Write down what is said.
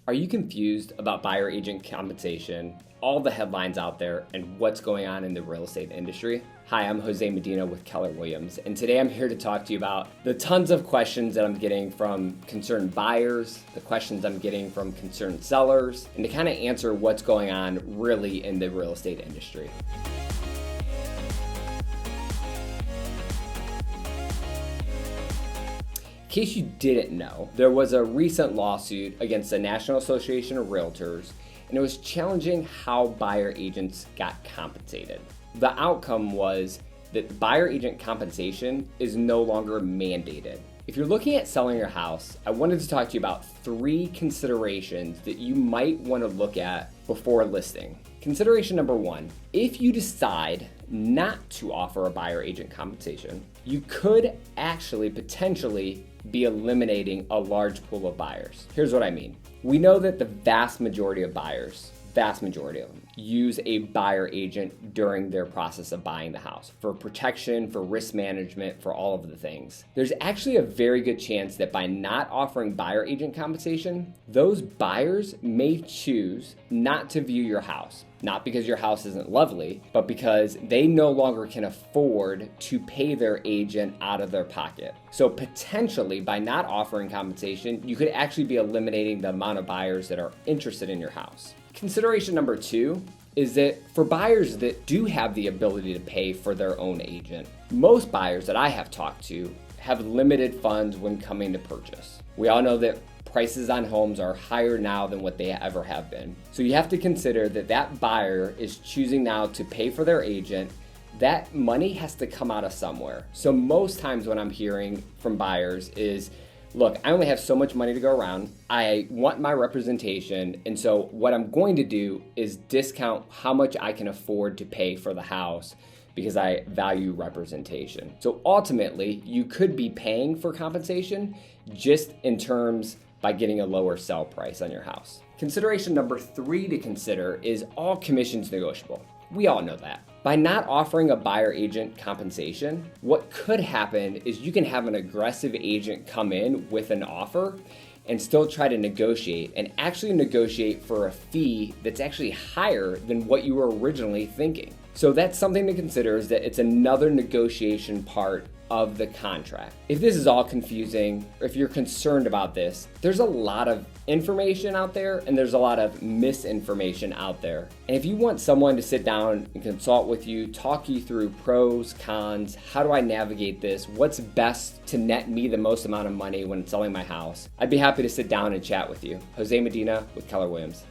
Are you confused about buyer agent compensation, all the headlines out there, and what's going on in the real estate industry? Hi, I'm Jose Medina with Keller Williams, and today I'm here to talk to you about the tons of questions that I'm getting from concerned buyers, the questions I'm getting from concerned sellers, and to kind of answer what's going on really in the real estate industry. In case you didn't know, there was a recent lawsuit against the National Association of Realtors, and it was challenging how buyer agents got compensated. The outcome was that buyer agent compensation is no longer mandated. If you're looking at selling your house, I wanted to talk to you about 3 considerations that you might want to look at before listing. Consideration number 1, if you decide not to offer a buyer agent compensation, you could actually potentially be eliminating a large pool of buyers. Here's what I mean. We know that the vast majority of buyers, use a buyer agent during their process of buying the house for protection, for risk management, for all of the things. There's actually a very good chance that by not offering buyer agent compensation, those buyers may choose not to view your house. Not because your house isn't lovely, but because they no longer can afford to pay their agent out of their pocket. So potentially by not offering compensation, you could actually be eliminating the amount of buyers that are interested in your house. Consideration number 2 is that for buyers that do have the ability to pay for their own agent, most buyers that I have talked to have limited funds when coming to purchase. We all know that prices on homes are higher now than what they ever have been. So you have to consider that that buyer is choosing now to pay for their agent. That money has to come out of somewhere. So most times what I'm hearing from buyers is, look, I only have so much money to go around. I want my representation. And so what I'm going to do is discount how much I can afford to pay for the house because I value representation. So ultimately, you could be paying for compensation just in terms by getting a lower sell price on your house. Consideration number 3 to consider is all commissions negotiable. We all know that. By not offering a buyer agent compensation, what could happen is you can have an aggressive agent come in with an offer and still try to negotiate and actually negotiate for a fee that's actually higher than what you were originally thinking. So that's something to consider, is that it's another negotiation part of the contract. If this is all confusing, or if you're concerned about this, there's a lot of information out there and there's a lot of misinformation out there. And if you want someone to sit down and consult with you, talk you through pros, cons, how do I navigate this, what's best to net me the most amount of money when selling my house, I'd be happy to sit down and chat with you. Jose Medina with Keller Williams.